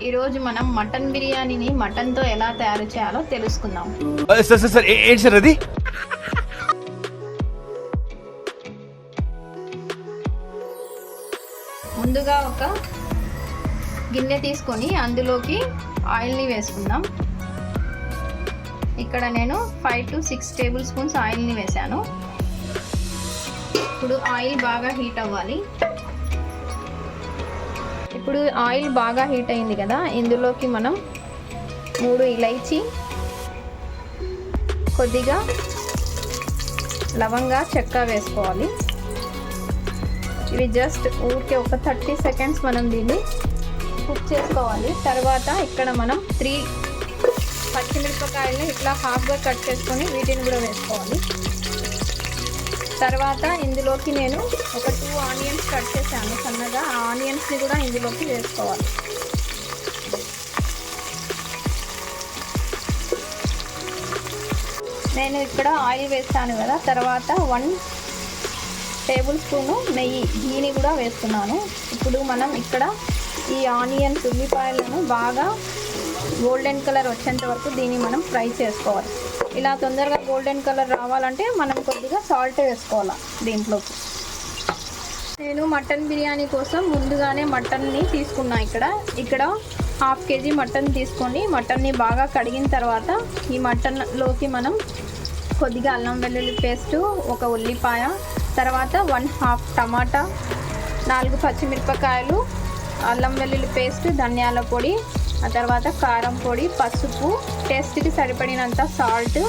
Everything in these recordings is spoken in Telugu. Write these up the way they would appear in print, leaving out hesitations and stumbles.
ఈరోజు మనం మటన్ బిర్యానీని మటన్తో ఎలా తయారు చేయాలో తెలుసుకుందాం. సార్ ఏంటి సార్ అది? ముందుగా ఒక గిన్నె తీసుకొని అందులోకి ఆయిల్ని వేసుకుందాం. ఇక్కడ నేను 5 to 6 టేబుల్ స్పూన్స్ ఆయిల్ని వేసాను. ఇప్పుడు ఆయిల్ బాగా హీట్ అవ్వాలి. ఇప్పుడు ఆయిల్ బాగా హీట్ అయింది కదా, ఇందులోకి మనం 3 ఇలైచి, కొద్దిగా లవంగా, చెక్క వేసుకోవాలి. ఇవి జస్ట్ ఊరికే ఒక 30 సెకండ్స్ మనం దీన్ని కుక్ చేసుకోవాలి. తర్వాత ఇక్కడ మనం 3 పచ్చిమిరపకాయలని ఇట్లా హాఫ్గా కట్ చేసుకొని వీటిని కూడా వేసుకోవాలి. తర్వాత ఇందులోకి నేను ఒక 2 ఆనియన్స్ కట్ చేశాను సన్నగా. ఆ ఆనియన్స్ని కూడా ఇందులోకి వేసుకోవాలి. నేను ఇక్కడ ఆయిల్ వేస్తాను కదా, తర్వాత 1 టేబుల్ స్పూను నెయ్యి, దీన్ని కూడా వేస్తున్నాను. ఇప్పుడు మనం ఇక్కడ ఈ ఆనియన్స్, ఉల్లిపాయలను బాగా గోల్డెన్ కలర్ వచ్చేంత వరకు దీన్ని మనం ఫ్రై చేసుకోవాలి. ఇలా తొందరగా గోల్డెన్ కలర్ రావాలంటే మనం కొద్దిగా సాల్ట్ వేసుకోవాలి దీంట్లోకి. నేను మటన్ బిర్యానీ కోసం ముందుగానే మటన్ని తీసుకున్నా. ఇక్కడ 1/2 kg మటన్ తీసుకొని మటన్ని బాగా కడిగిన తర్వాత ఈ మటన్లోకి మనం కొద్దిగా అల్లం వెల్లుల్లి పేస్టు, ఒక ఉల్లిపాయ, తర్వాత 1/2 టమాటా, 4 పచ్చిమిరపకాయలు, అల్లం వెల్లుల్లి పేస్ట్, ధనియాల పొడి, ఆ తర్వాత కారం పొడి, పసుపు, టేస్ట్కి సరిపడినంత సాల్ట్,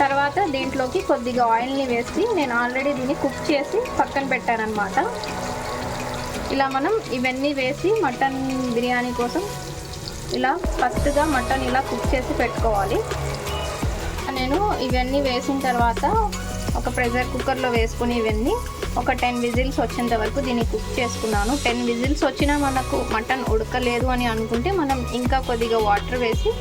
తర్వాత దీంట్లోకి కొద్దిగా ఆయిల్ని వేసి నేను ఆల్రెడీ దీన్ని కుక్ చేసి పక్కన పెట్టాను అన్నమాట. ఇలా మనం ఇవన్నీ వేసి మటన్ బిర్యానీ కోసం ఇలా ఫస్ట్గా మటన్ ఇలా కుక్ చేసి పెట్టుకోవాలి. నేను ఇవన్నీ వేసిన తర్వాత ఒక ప్రెషర్ కుక్కర్లో వేసుకుని ఇవన్నీ ఒక 10 విజిల్స్ వచ్చేంత వరకు దీన్ని కుక్ చేసుకున్నాను. 10 విజిల్స్ వచ్చినా మనకు మటన్ ఉడకలేదు అని అనుకుంటే మనం ఇంకా కొద్దిగా వాటర్ వేసి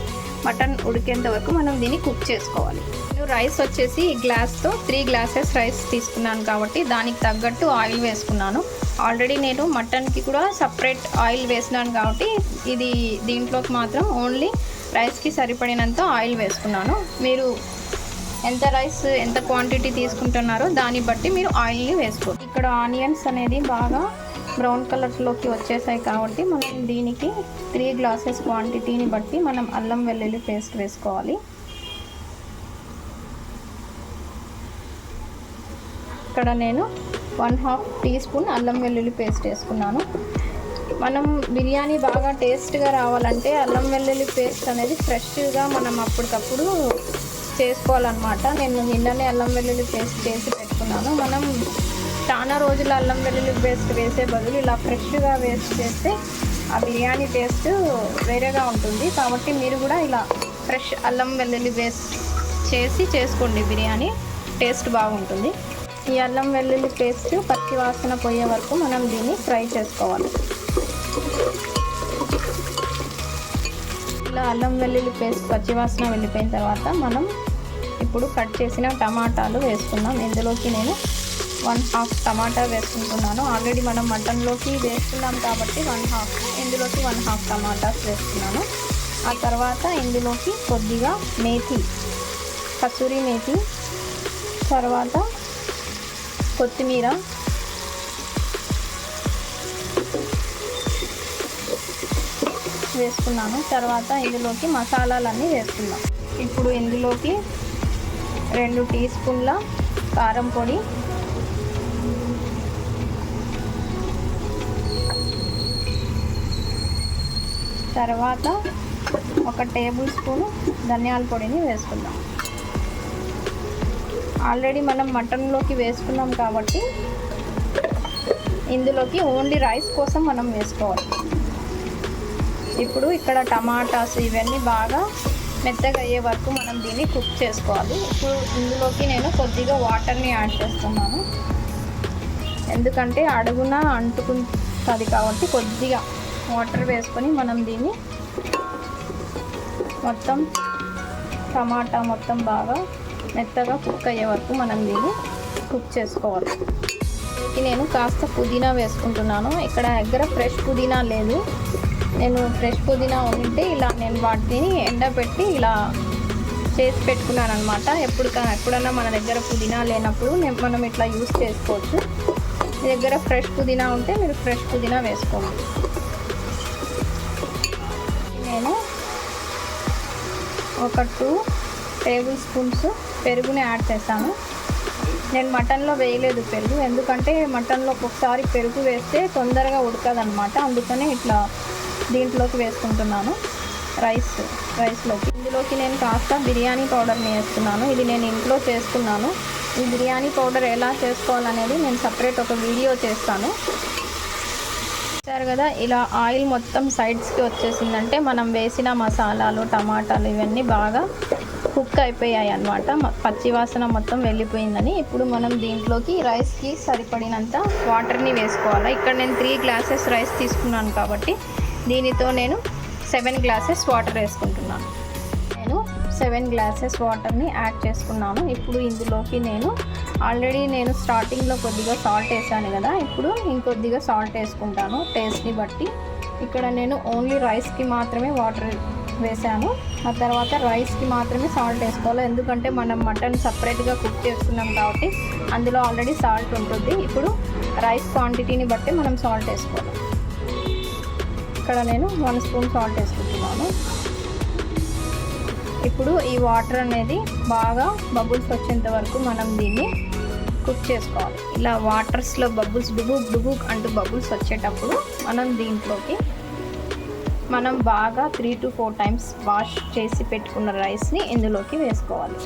మటన్ ఉడికేంత వరకు మనం దీన్ని కుక్ చేసుకోవాలి. నేను రైస్ వచ్చేసి ఈ గ్లాస్తో 3 గ్లాసెస్ రైస్ తీసుకున్నాను కాబట్టి దానికి తగ్గట్టు ఆయిల్ వేసుకున్నాను. ఆల్రెడీ నేను మటన్కి కూడా సపరేట్ ఆయిల్ వేసినాను కాబట్టి ఇది దీంట్లోకి మాత్రం ఓన్లీ రైస్కి సరిపడినంత ఆయిల్ వేసుకున్నాను. మీరు ఎంత రైస్ ఎంత క్వాంటిటీ తీసుకుంటున్నారో దాన్ని బట్టి మీరు ఆయిల్ని వేసుకోండి. ఇక్కడ ఆనియన్స్ అనేది బాగా బ్రౌన్ కలర్లోకి వచ్చేసాయి కాబట్టి మనం దీనికి 3 గ్లాసెస్ క్వాంటిటీని బట్టి మనం అల్లం వెల్లుల్లి పేస్ట్ వేసుకోవాలి. ఇక్కడ నేను 1/2 టీ స్పూన్ అల్లం వెల్లుల్లి పేస్ట్ వేసుకున్నాను. మనం బిర్యానీ బాగా టేస్ట్గా రావాలంటే అల్లం వెల్లుల్లి పేస్ట్ అనేది ఫ్రెష్గా మనం అప్పటికప్పుడు చేసుకోవాలన్నమాట. నేను నిన్ననే అల్లం వెల్లుల్లి పేస్ట్ చేసి పెట్టుకున్నాను. మనం చాలా రోజులు అల్లం వెల్లుల్లి పేస్ట్ వేసే బదులు ఇలా ఫ్రెష్గా వేస్ట్ చేస్తే ఆ బిర్యానీ టేస్ట్ వేరేగా ఉంటుంది. కాబట్టి మీరు కూడా ఇలా ఫ్రెష్ అల్లం వెల్లుల్లి పేస్ట్ చేసి చేసుకోండి, బిర్యానీ టేస్ట్ బాగుంటుంది. ఈ అల్లం వెల్లుల్లి పేస్ట్ పచ్చి వాసన పోయే వరకు మనం దీన్ని ఫ్రై చేసుకోవాలి. ఇలా అల్లం వెల్లుల్లి పేస్ట్ పచ్చివాసన వెళ్ళిపోయిన తర్వాత మనం ఇప్పుడు కట్ చేసిన టమాటాలు వేసుకుందాం. ఇందులోకి నేను 1/2 టమాటా వేసుకుంటున్నాను. ఆల్రెడీ మనం మటన్లోకి వేసుకున్నాం కాబట్టి 1/2, ఇందులోకి 1/2 టమాటాస్ వేసుకున్నాను. ఆ తర్వాత ఇందులోకి కొద్దిగా మేథి, కసూరి మేథి, తర్వాత కొత్తిమీర, వేసుకున్నాను. తర్వాత ఇందులోకి మసాలాలన్నీ వేసుకుందాం. ఇప్పుడు ఇందులోకి 2 టీ స్పూన్ల కారం పొడి, తర్వాత 1 టేబుల్ స్పూన్ ధనియాల పొడిని వేసుకుందాం. ఆల్రెడీ మనం మటన్లోకి వేసుకున్నాం కాబట్టి ఇందులోకి ఓన్లీ రైస్ కోసం మనం వేసుకోవాలి. ఇప్పుడు ఇక్కడ టమాటాస్ ఇవన్నీ బాగా మెత్తగా అయ్యే వరకు మనం దీన్ని కుక్ చేసుకోవాలి. ఇప్పుడు ఇందులోకి నేను కొద్దిగా వాటర్ని యాడ్ చేస్తున్నాను, ఎందుకంటే అడుగున అంటుకుంటుంది కాబట్టి కొద్దిగా వాటర్ వేసుకొని మనం దీన్ని మొత్తం టమాటా మొత్తం బాగా మెత్తగా కుక్ అయ్యే వరకు మనం దీన్ని కుక్ చేసుకోవాలి. నేను కాస్త పుదీనా వేసుకుంటున్నాను. ఇక్కడ దగ్గర ఫ్రెష్ పుదీనా లేదు, నేను ఫ్రెష్ పుదీనా ఉంటే ఇలా నేను వాటిని ఎండబెట్టి ఇలా చేసి పెట్టుకున్నాను అనమాట. ఎప్పుడన్నా మన దగ్గర పుదీనా లేనప్పుడు మనం ఇట్లా యూస్ చేసుకోవచ్చు. మీ దగ్గర ఫ్రెష్ పుదీనా ఉంటే మీరు ఫ్రెష్ పుదీనా వేసుకోండి. నేను ఒక 2 టేబుల్ స్పూన్స్ పెరుగుని యాడ్ చేస్తాను. నేను మటన్లో వేయలేదు పెరుగు, ఎందుకంటే మటన్లో ఒక్కొక్కసారి పెరుగు వేస్తే తొందరగా ఉడకదనమాట. అందుకనే ఇట్లా దీంట్లోకి వేసుకుంటున్నాను రైస్లోకి. ఇందులోకి నేను కాస్త బిర్యానీ పౌడర్ని వేస్తున్నాను. ఇది నేను ఇంట్లో చేసుకున్నాను. ఈ బిర్యానీ పౌడర్ ఎలా చేసుకోవాలనేది నేను సపరేట్ ఒక వీడియో చేస్తాను. చూసారు కదా, ఇలా ఆయిల్ మొత్తం సైడ్స్కి వచ్చేసిందంటే మనం వేసిన మసాలాలు, టమాటాలు ఇవన్నీ బాగా కుక్ అయిపోయాయి అన్నమాట. పచ్చి వాసన మొత్తం వెళ్ళిపోయిందని. ఇప్పుడు మనం దీంట్లోకి రైస్కి సరిపడినంత వాటర్ని వేసుకోవాలి. ఇక్కడ నేను 3 గ్లాసెస్ రైస్ తీసుకున్నాను కాబట్టి దీనితో నేను 7 గ్లాసెస్ వాటర్ వేసుకుంటున్నాను. నేను 7 గ్లాసెస్ వాటర్ని యాడ్ చేసుకున్నాను. ఇప్పుడు ఇందులోకి ఆల్రెడీ నేను స్టార్టింగ్లో కొద్దిగా సాల్ట్ వేసాను కదా, ఇప్పుడు ఇంకొద్దిగా సాల్ట్ వేసుకుంటాను టేస్ట్ని బట్టి. ఇక్కడ నేను ఓన్లీ రైస్కి మాత్రమే వాటర్ వేసాను. ఆ తర్వాత రైస్కి మాత్రమే సాల్ట్ వేసుకోవాలి, ఎందుకంటే మనం మటన్ సపరేట్గా కుక్ చేసుకున్నాం కాబట్టి అందులో ఆల్రెడీ సాల్ట్ ఉంటుంది. ఇప్పుడు రైస్ క్వాంటిటీని బట్టి మనం సాల్ట్ వేసుకోవాలి. ఇక్కడ నేను 1 స్పూన్ సాల్ట్ వేసుకుంటున్నాను. ఇప్పుడు ఈ వాటర్ అనేది బాగా బబుల్స్ వచ్చేంత వరకు మనం దీన్ని కుక్ చేసుకోవాలి. ఇలా వాటర్స్లో బబుల్స్ డుబుక్ అంటూ బబుల్స్ వచ్చేటప్పుడు మనం దీంట్లోకి మనం బాగా 3 to 4 టైమ్స్ వాష్ చేసి పెట్టుకున్న రైస్ని ఇందులోకి వేసుకోవాలి.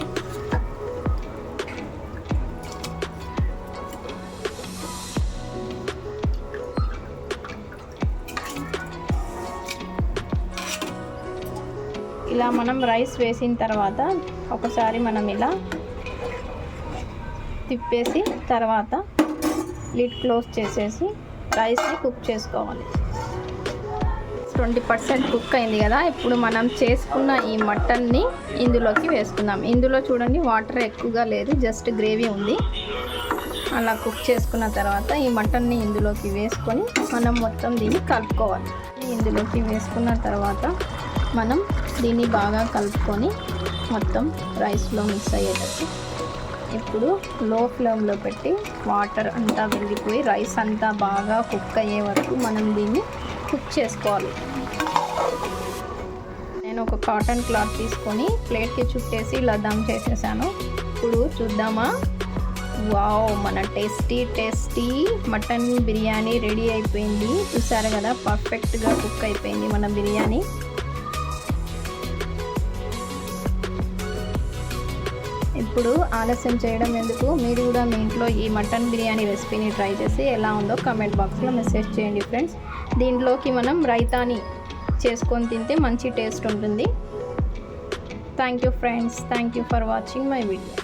ఇలా మనం రైస్ వేసిన తర్వాత ఒకసారి మనం ఇలా తిప్పేసి తర్వాత లిడ్ క్లోజ్ చేసేసి రైస్ని కుక్ చేసుకోవాలి. 20% కుక్ అయింది కదా, ఇప్పుడు మనం చేసుకున్న ఈ మటన్ని ఇందులోకి వేసుకుందాం. ఇందులో చూడండి వాటర్ ఎక్కువగా లేదు, జస్ట్ గ్రేవీ ఉంది. అలా కుక్ చేసుకున్న తర్వాత ఈ మటన్ని ఇందులోకి వేసుకొని మనం మొత్తం దీన్ని కలుపుకోవాలి. ఇందులోకి వేసుకున్న తర్వాత మనం దీన్ని బాగా కలుపుకొని మొత్తం రైస్లో మిక్స్ అయ్యేటట్టు ఇప్పుడు లో ఫ్లేమ్లో పెట్టి వాటర్ అంతా వెళ్ళిపోయి రైస్ అంతా బాగా కుక్ అయ్యే వరకు మనం దీన్ని కుక్ చేసుకోవాలి. నేను ఒక కాటన్ క్లాత్ తీసుకొని ప్లేట్కి చుట్టేసి ఇలా దమ్ చేసేసాను. ఇప్పుడు చూద్దామా. వావ్, మన టేస్టీ మటన్ బిర్యానీ రెడీ అయిపోయింది. చూసారు కదా, పర్ఫెక్ట్గా కుక్ అయిపోయింది మన బిర్యానీ. ఇప్పుడు ఆలస్యం చేయడం ఎందుకు, మీరు కూడా మీ ఇంట్లో ఈ మటన్ బిర్యానీ రెసిపీని ట్రై చేసి ఎలా ఉందో కామెంట్ బాక్స్లో మెసేజ్ చేయండి ఫ్రెండ్స్. దీంట్లోకి మనం రైతాని చేసుకొని తింటే మంచి టేస్ట్ ఉంటుంది. Thank you friends, thank you for watching my video.